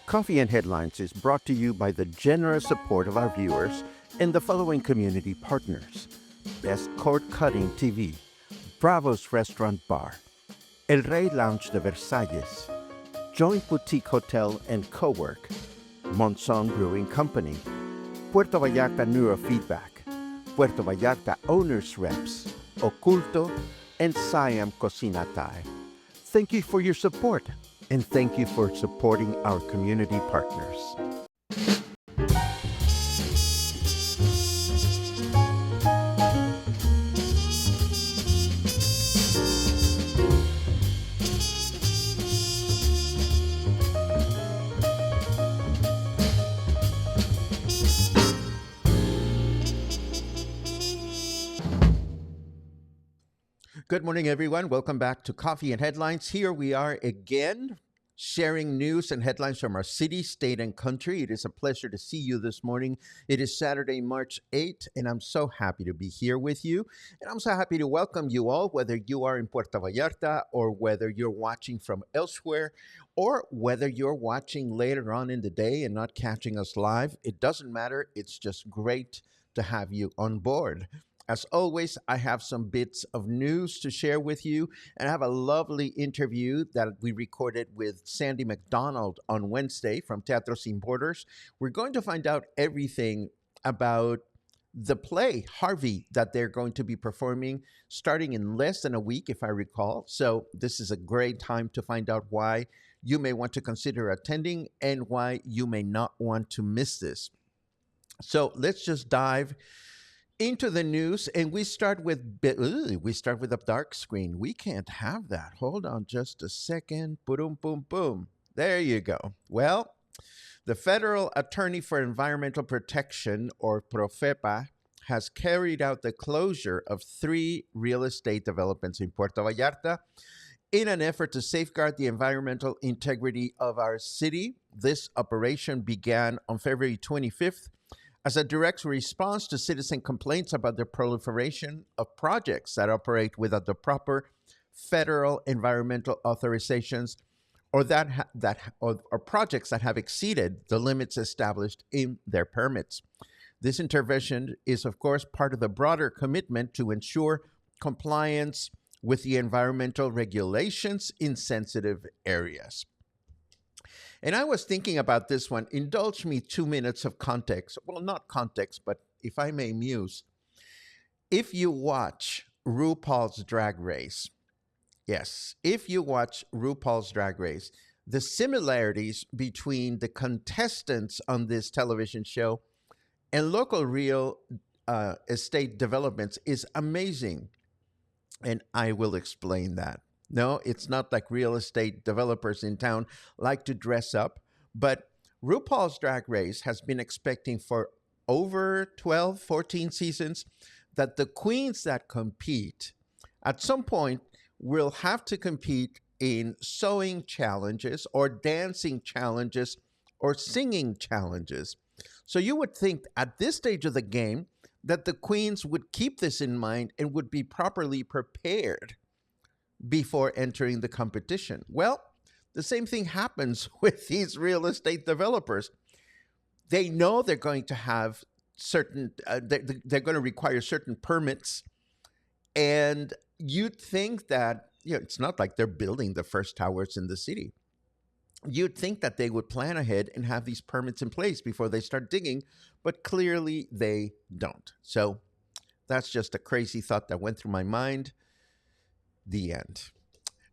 Coffee and Headlines is brought to you by the generous support of our viewers and the following community partners: Best Cord Cutting TV, Bravo's Restaurant Bar, El Rey Lounge de Versalles, Joint Boutique Hotel and Cowork, Monson Brewing Company, Puerto Vallarta Neurofeedback, Puerto Vallarta Owners Reps, Oculto, and Siam Cocina Thai. Thank you for your support, and thank you for supporting our community partners. Good morning, everyone. Welcome back to Coffee and Headlines. Here we are again, sharing news and headlines from our city, state, and country. It is a pleasure to see you this morning. It is Saturday, March 8th, and I'm so happy to be here with you. And I'm so happy to welcome you all, whether you are in Puerto Vallarta or whether you're watching from elsewhere or whether you're watching later on in the day and not catching us live. It doesn't matter. It's just great to have you on board. As always, I have some bits of news to share with you, and I have a lovely interview that we recorded with Sandi McDonald on Wednesday from Teatro Sin Borders. We're going to find out everything about the play, Harvey, that they're going to be performing starting in less than a week, if I recall. So, this is a great time to find out why you may want to consider attending and why you may not want to miss this. So, let's just dive into the news, and we start with a dark screen. We can't have that. Hold on just a second. Boom, boom, boom. There you go. Well, the Federal Attorney for Environmental Protection, or Profepa, has carried out the closure of 3 real estate developments in Puerto Vallarta in an effort to safeguard the environmental integrity of our city. This operation began on February 25th as a direct response to citizen complaints about the proliferation of projects that operate without the proper federal environmental authorizations, or or projects that have exceeded the limits established in their permits. This intervention is, of course, part of the broader commitment to ensure compliance with the environmental regulations in sensitive areas. And I was thinking about this one. Indulge me 2 minutes of context. Well, not context, but if I may muse. If you watch RuPaul's Drag Race, yes, if you watch RuPaul's Drag Race, the similarities between the contestants on this television show and local real estate developments is amazing. And I will explain that. No, it's not like real estate developers in town like to dress up, but RuPaul's Drag Race has been expecting for over 12, 14 seasons that the queens that compete at some point will have to compete in sewing challenges or dancing challenges or singing challenges. So you would think at this stage of the game that the queens would keep this in mind and would be properly prepared before entering the competition. Well, the same thing happens with these real estate developers. They know they're going to have they're going to require certain permits. And you'd think that, it's not like they're building the first towers in the city. You'd think that they would plan ahead and have these permits in place before they start digging, but clearly they don't. So that's just a crazy thought that went through my mind. The end.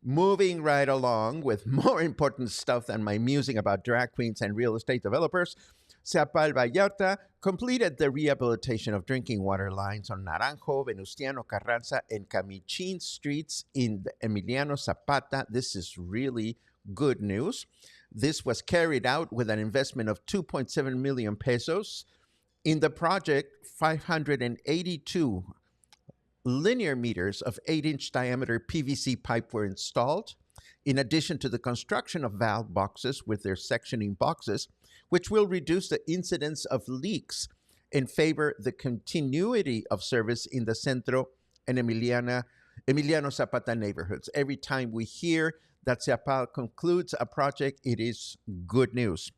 Moving right along with more important stuff than my musing about drag queens and real estate developers, SEAPAL Vallarta completed the rehabilitation of drinking water lines on Naranjo, Venustiano Carranza, and Camichin streets in the Emiliano Zapata. This is really good news. This was carried out with an investment of 2.7 million pesos. In the project, 582 linear meters of 8-inch diameter PVC pipe were installed, in addition to the construction of valve boxes with their sectioning boxes, which will reduce the incidence of leaks and favor the continuity of service in the Centro and Emiliano Zapata neighborhoods. Every time we hear that SEAPAL concludes a project, it is good news.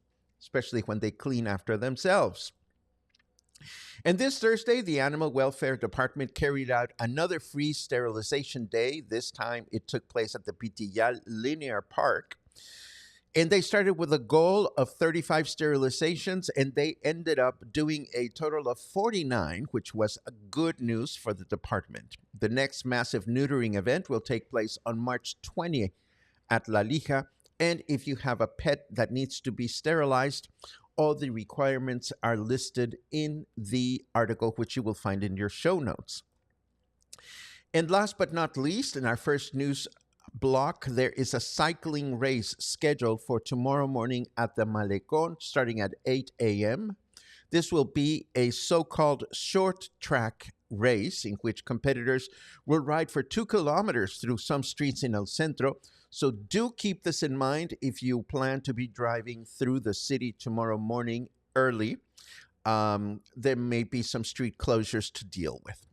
especially when they clean after themselves. And this Thursday, the Animal Welfare Department carried out another free sterilization day. This time it took place at the Pitillal Linear Park. And they started with a goal of 35 sterilizations, and they ended up doing a total of 49, which was good news for the department. The next massive neutering event will take place on March 20th at La Lija. And if you have a pet that needs to be sterilized, all the requirements are listed in the article, which you will find in your show notes. And last but not least, in our first news block, there is a cycling race scheduled for tomorrow morning at the Malecon, starting at 8 a.m. This will be a so-called short track race in which competitors will ride for 2 kilometers through some streets in El Centro. So do keep this in mind if you plan to be driving through the city tomorrow morning early. There may be some street closures to deal with.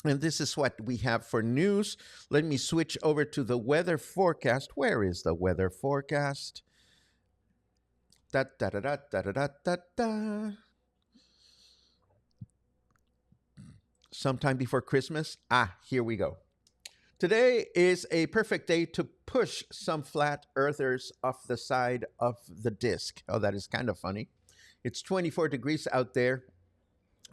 And this is what we have for news. Let me switch over to the weather forecast. Where is the weather forecast? Da, da, da, da, da, da, da, da. Sometime before Christmas. Here we go. Today is a perfect day to push some flat earthers off the side of the disc. Oh, that is kind of funny. It's 24 degrees out there.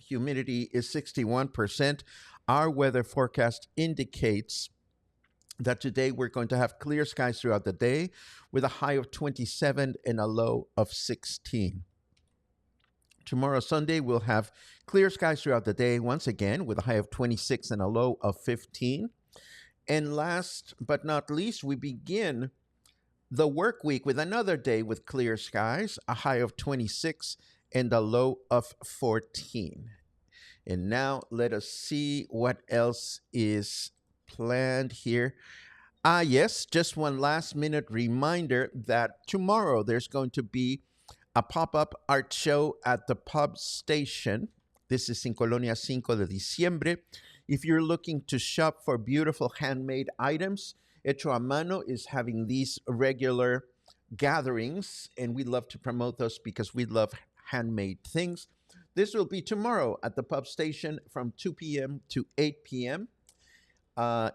Humidity is 61%. Our weather forecast indicates that today we're going to have clear skies throughout the day with a high of 27 and a low of 16. Tomorrow, Sunday, we'll have clear skies throughout the day once again with a high of 26 and a low of 15. And last but not least, we begin the work week with another day with clear skies, a high of 26 and a low of 14. And now let us see what else is planned here. Yes, just one last minute reminder that tomorrow there's going to be a pop-up art show at the pub station. This is in Colonia 5 de Diciembre. If you're looking to shop for beautiful handmade items, Hecho a Mano is having these regular gatherings, and we love to promote those because we love handmade things. This will be tomorrow at the pub station from 2 p.m. to 8 p.m.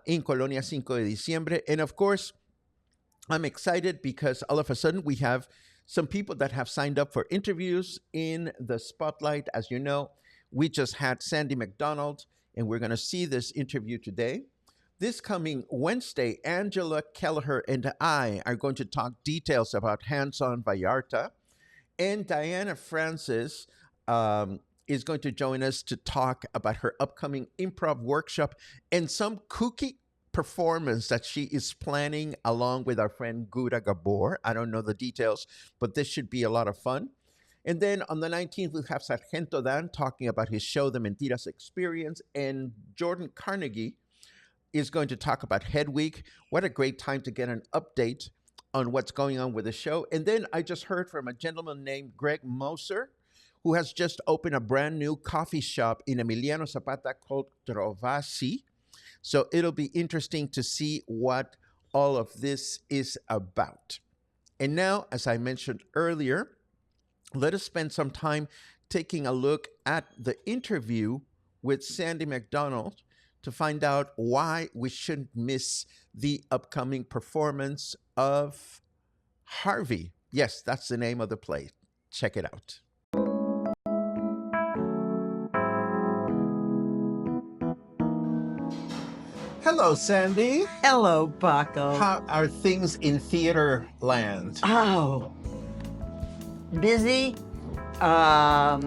In Colonia 5 de Diciembre. And of course, I'm excited because all of a sudden we have some people that have signed up for interviews in the spotlight. As you know, we just had Sandi McDonald, and we're going to see this interview today. This coming Wednesday, Angela Kelleher and I are going to talk details about Hands-On Vallarta. And Diana Francis is going to join us to talk about her upcoming improv workshop and some kooky performance that she is planning along with our friend Gura Gabor. I don't know the details, but this should be a lot of fun. And then on the 19th, we'll have Sargento Dan talking about his show, The Mentiras Experience. And Jordan Carnegie is going to talk about Head Week. What a great time to get an update on what's going on with the show. And then I just heard from a gentleman named Greg Moser, who has just opened a brand new coffee shop in Emiliano Zapata called Trovasi. So it'll be interesting to see what all of this is about. And now, as I mentioned earlier, let us spend some time taking a look at the interview with Sandi McDonald to find out why we shouldn't miss the upcoming performance of Harvey. Yes, that's the name of the play. Check it out. Hello, Sandi. Hello, Paco. How are things in theater land? Oh, busy. I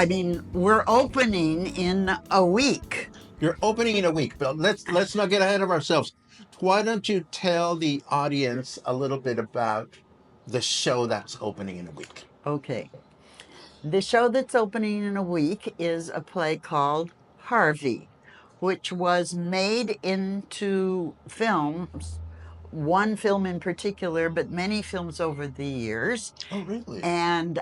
mean, we're opening in a week. You're opening in a week, but let's not get ahead of ourselves. Why don't you tell the audience a little bit about the show that's opening in a week? Okay. The show that's opening in a week is a play called Harvey, which was made into films, one film in particular, but many films over the years. Oh, really? And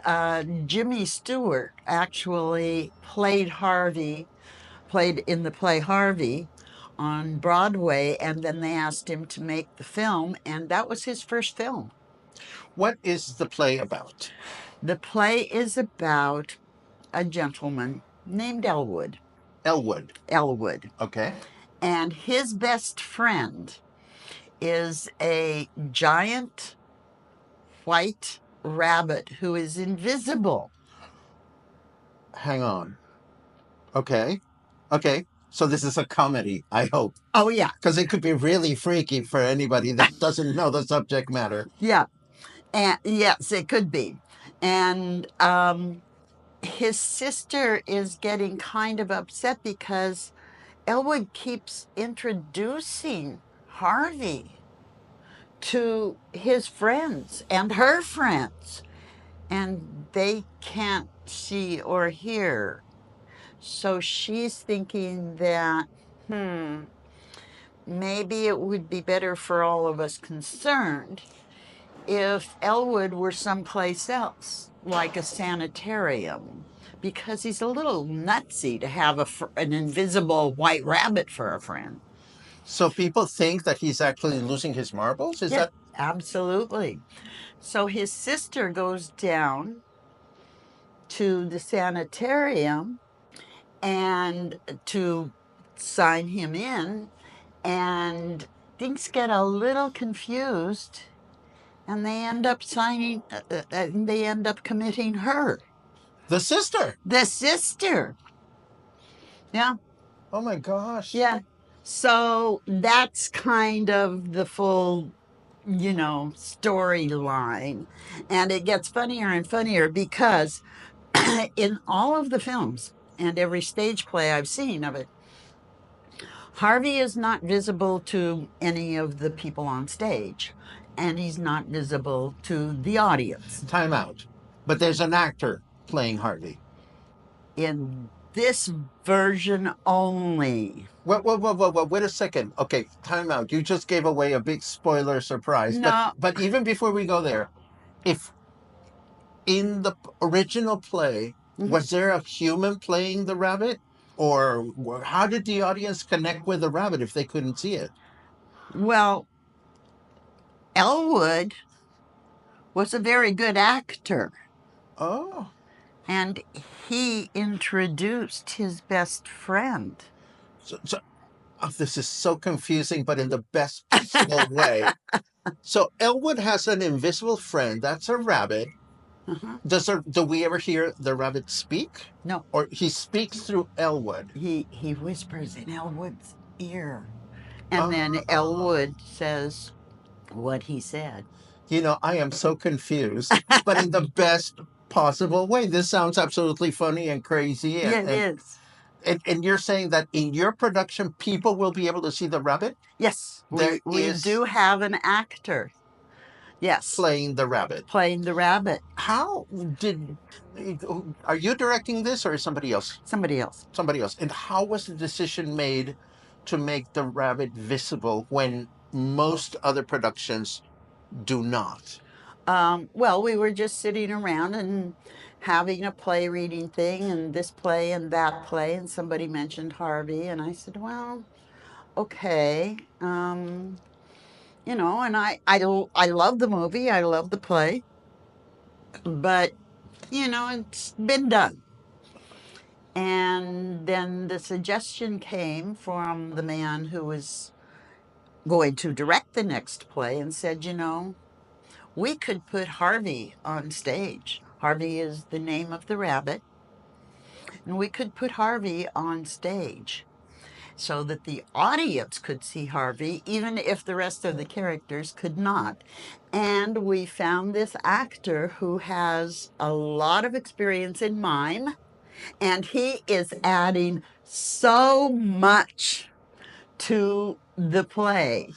Jimmy Stewart actually played in the play Harvey on Broadway, and then they asked him to make the film, and that was his first film. What is the play about? The play is about a gentleman named Elwood. Elwood. Elwood. Okay. And his best friend is a giant white rabbit who is invisible. Hang on. Okay. Okay. So this is a comedy, I hope. Oh, yeah. Because it could be really freaky for anybody that doesn't know the subject matter. Yeah. And yes, it could be. And his sister is getting kind of upset because Elwood keeps introducing Harvey to his friends and her friends, and they can't see or hear. So she's thinking that, maybe it would be better for all of us concerned if Elwood were someplace else, like a sanitarium, because he's a little nutsy to have an invisible white rabbit for a friend. So people think that he's actually losing his marbles? Is that? Absolutely. So his sister goes down to the sanitarium and to sign him in, and things get a little confused, and they end up they end up committing her. The sister? The sister. Yeah. Oh my gosh. Yeah. So that's kind of the full, storyline. And it gets funnier and funnier because in all of the films and every stage play I've seen of it, Harvey is not visible to any of the people on stage, and he's not visible to the audience. Time out. But there's an actor playing Harvey. In this version only. Wait a second. Okay, time out. You just gave away a big spoiler surprise. No. But even before we go there, if in the original play, was there a human playing the rabbit? Or how did the audience connect with the rabbit if they couldn't see it? Well, Elwood was a very good actor, Oh, and he introduced his best friend. this is so confusing, but in the best possible way. So Elwood has an invisible friend. That's a rabbit. Do we ever hear the rabbit speak? No. Or he speaks through Elwood? He whispers in Elwood's ear, and then Elwood says what he said. I am so confused, but in the best possible way. This sounds absolutely funny and crazy. Yeah, it is. And you're saying that in your production, people will be able to see the rabbit? Yes, we do have an actor. Yes. Playing the rabbit. Playing the rabbit. Are you directing this or is somebody else? Somebody else. Somebody else. And how was the decision made to make the rabbit visible when most other productions do not? Well, we were just sitting around and having a play reading thing, and this play and that play, and somebody mentioned Harvey, and I said, well, okay. And I love the movie, I love the play, but it's been done. And then the suggestion came from the man who was going to direct the next play and said, we could put Harvey on stage. Harvey is the name of the rabbit. And we could put Harvey on stage so that the audience could see Harvey, even if the rest of the characters could not. And we found this actor who has a lot of experience in mime, and he is adding so much to the play.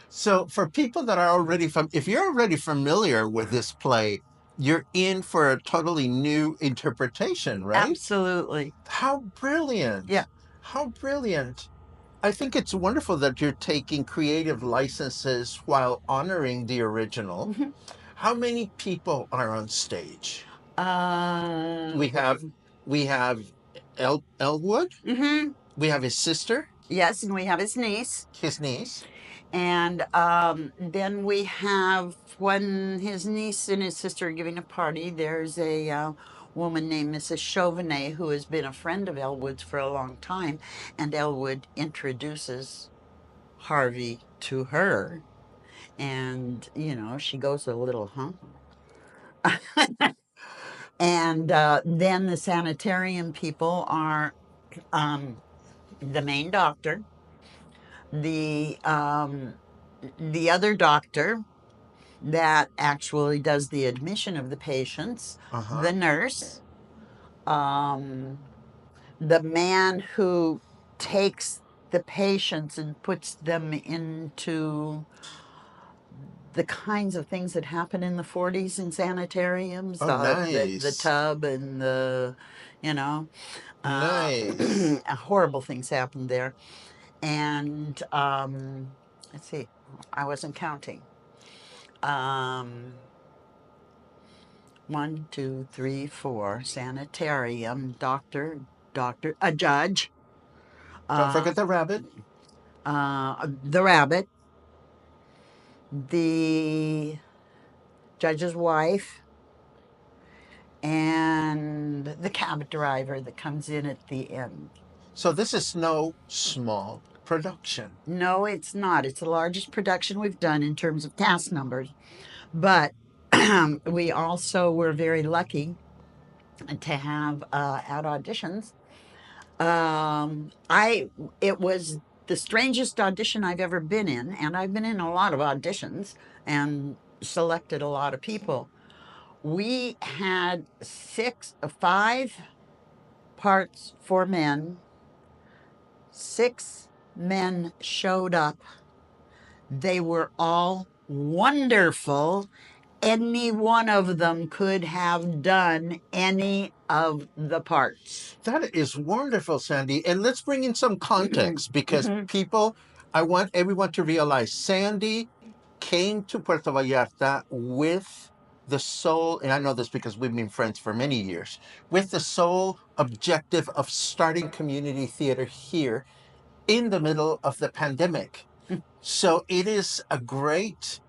So for people that are already if you're already familiar with this play, you're in for a totally new interpretation, right? Absolutely. How brilliant. Yeah. How brilliant. I think it's wonderful that you're taking creative licenses while honoring the original. How many people are on stage? We have Elwood. We have his sister. Yes, and we have his niece. His niece. And then we have, when his niece and his sister are giving a party, there's a woman named Mrs. Chauvenet who has been a friend of Elwood's for a long time. And Elwood introduces Harvey to her. And, you know, she goes a little, huh? And then the sanitarium people are the main doctor, the other doctor that actually does the admission of the patients, the nurse, the man who takes the patients and puts them into the kinds of things that happen in the 40s in sanitariums. Oh, the nice. tub and the, you know, Nice. horrible things happened there. And let's see, I wasn't counting. 1, 2, 3, 4, sanitarium, doctor, a judge, Don't forget the rabbit. the rabbit, the judge's wife, and the cab driver that comes in at the end. So this is no small production. No, it's not. It's the largest production we've done in terms of cast numbers. But we also were very lucky to have at auditions. It was the strangest audition I've ever been in, and I've been in a lot of auditions and selected a lot of people. We had 5 parts for men. 6 men showed up. They were all wonderful. Any one of them could have done any of the parts. That is wonderful, Sandy. And let's bring in some context because people, I want everyone to realize Sandy came to Puerto Vallarta with the sole, and I know this because we've been friends for many years, with the sole objective of starting community theater here in the middle of the pandemic. So it is a great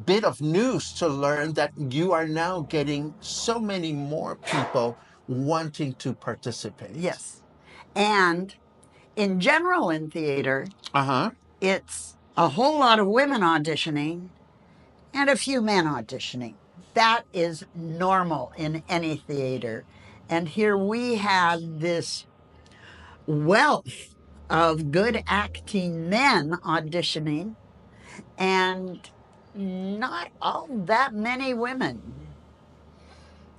bit of news to learn that you are now getting so many more people wanting to participate. Yes. And in general in theater, Uh-huh. it's a whole lot of women auditioning and a few men auditioning. That is normal in any theater. And here we had this wealth of good acting men auditioning and not all that many women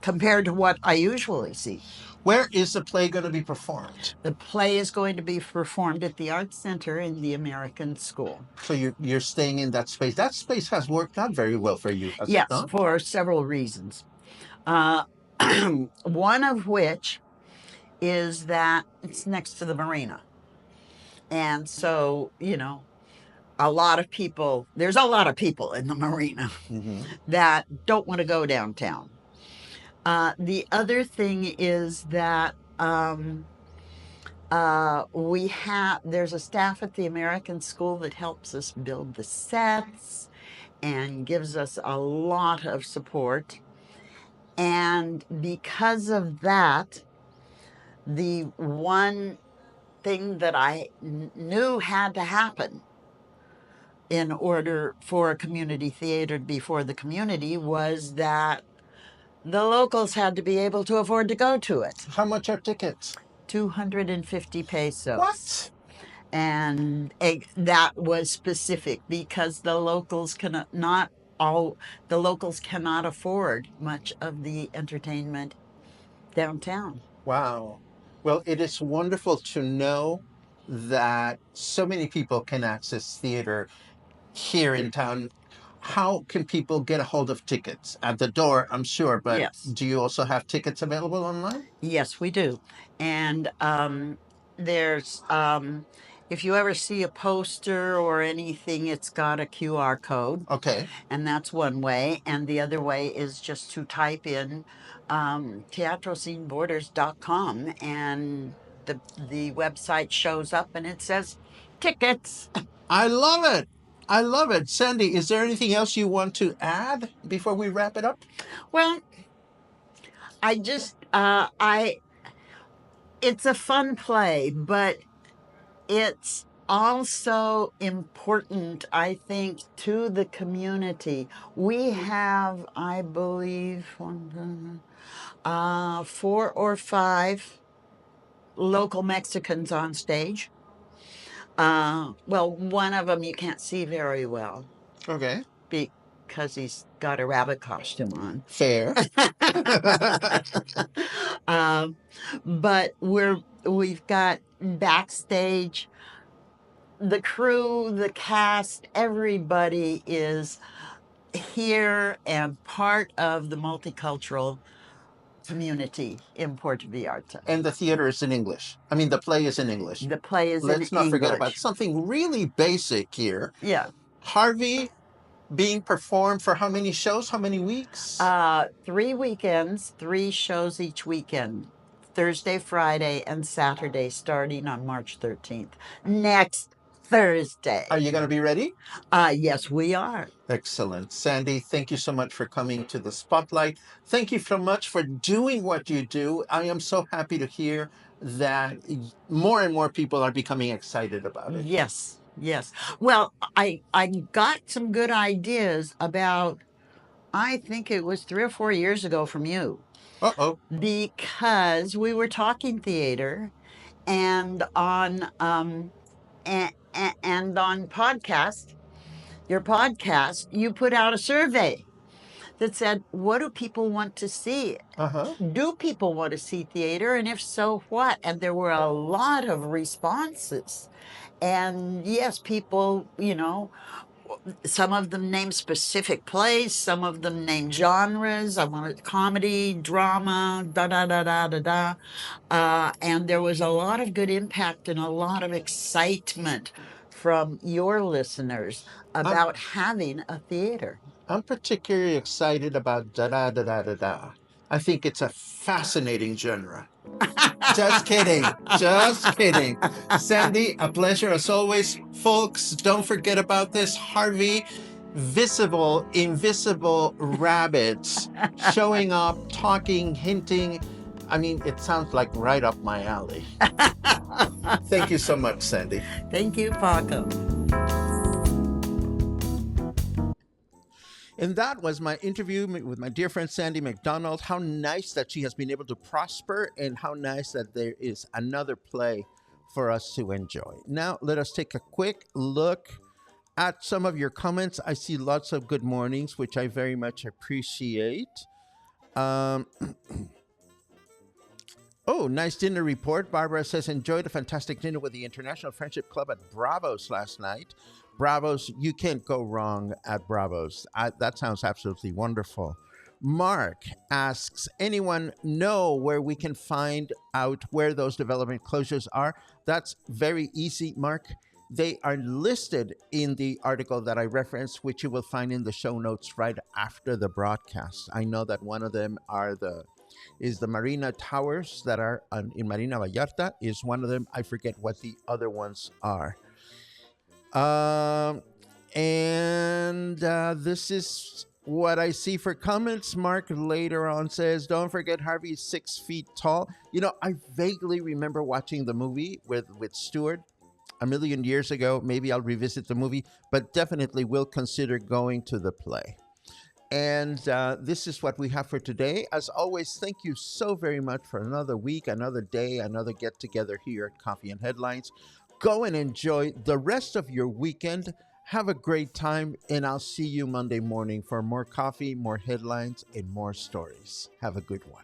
compared to what I usually see. Where is the play going to be performed? The play is going to be performed at the Arts Center in the American School. So you're staying in that space. That space has worked out very well for you, has it Yes, not? for several reasons. One of which is that it's next to the marina. And so, you know, there's a lot of people in the marina that don't want to go downtown. The other thing is that there's a staff at the American School that helps us build the sets and gives us a lot of support. And because of that, the one thing that I knew had to happen in order for a community theater to be for the community was that the locals had to be able to afford to go to it. How much are tickets? 250 pesos. What? And that was specific because the locals cannot afford much of the entertainment downtown. Wow. Well, it is wonderful to know that so many people can access theater here in town. How can people get a hold of tickets? At the door, I'm sure, but Yes. do you also have tickets available online? Yes, we do. And there's if you ever see a poster or anything, it's got a QR code. Okay. And that's one way. And the other way is just to type in teatrosinborders.com and the website shows up and it says tickets. I love it. I love it. Sandy, is there anything else you want to add before we wrap it up? Well, I just, it's a fun play, but it's also important, I think, to the community. We have, I believe, 4 or 5 local Mexicans on stage. Well, one of them you can't see very well Okay. because he's got a rabbit costume on. Fair. um, but we've got backstage, the crew, the cast, everybody is here and part of the multicultural community in Puerto Vallarta. And the theater is in English. I mean, the play is in English. The play is Let's in not English. forget about something really basic here. Yeah. Harvey being performed for how many shows? How many weeks? 3 weekends, 3 shows each weekend. Thursday, Friday, and Saturday, starting on March 13th. Next Thursday. Are you going to be ready? Yes, we are. Excellent. Sandy, thank you so much for coming to the spotlight. Thank you so much for doing what you do. I am so happy to hear that more and more people are becoming excited about it. Yes, yes. Well, I got some good ideas about, I think it was 3 or 4 years ago from you. Uh-oh. Because we were talking theater, and on and on podcast, your podcast, you put out a survey that said, what do people want to see? Uh-huh. Do people want to see theater? And if so, what? And there were a lot of responses. And yes, people, some of them named specific plays, some of them named genres. I wanted comedy, drama, da-da-da-da-da-da. And there was a lot of good impact and a lot of excitement from your listeners about having a theater. I'm particularly excited about da-da-da-da-da-da. I think it's a fascinating genre. Just kidding. Just kidding. Sandy, a pleasure as always. Folks, don't forget about this. Harvey, visible, invisible rabbits showing up, talking, hinting. I mean, it sounds like right up my alley. Thank you so much, Sandy. Thank you, Paco. And that was my interview with my dear friend Sandy McDonald. How nice that she has been able to prosper, and how nice that there is another play for us to enjoy. Now, let us take a quick look at some of your comments. I see lots of good mornings, which I very much appreciate. Oh, nice dinner report. Barbara says, enjoyed a fantastic dinner with the International Friendship Club at Bravos last night. Bravos, you can't go wrong at Bravos. That sounds absolutely wonderful. Mark asks, anyone know where we can find out where those development closures are? That's very easy, Mark. They are listed in the article that I referenced, which you will find in the show notes right after the broadcast. I know that one of them is the Marina Towers that are in Marina Vallarta is one of them. I forget what the other ones are. This is what I see for comments. Mark later on says, don't forget Harvey's 6 feet tall. I vaguely remember watching the movie with Stewart a million years ago. Maybe I'll revisit the movie, but definitely will consider going to the play. And this is what we have for today. As always, thank you so very much for another week, another day, another get-together here at Coffee and Headlines. Go and enjoy the rest of your weekend. Have a great time, and I'll see you Monday morning for more coffee, more headlines, and more stories. Have a good one.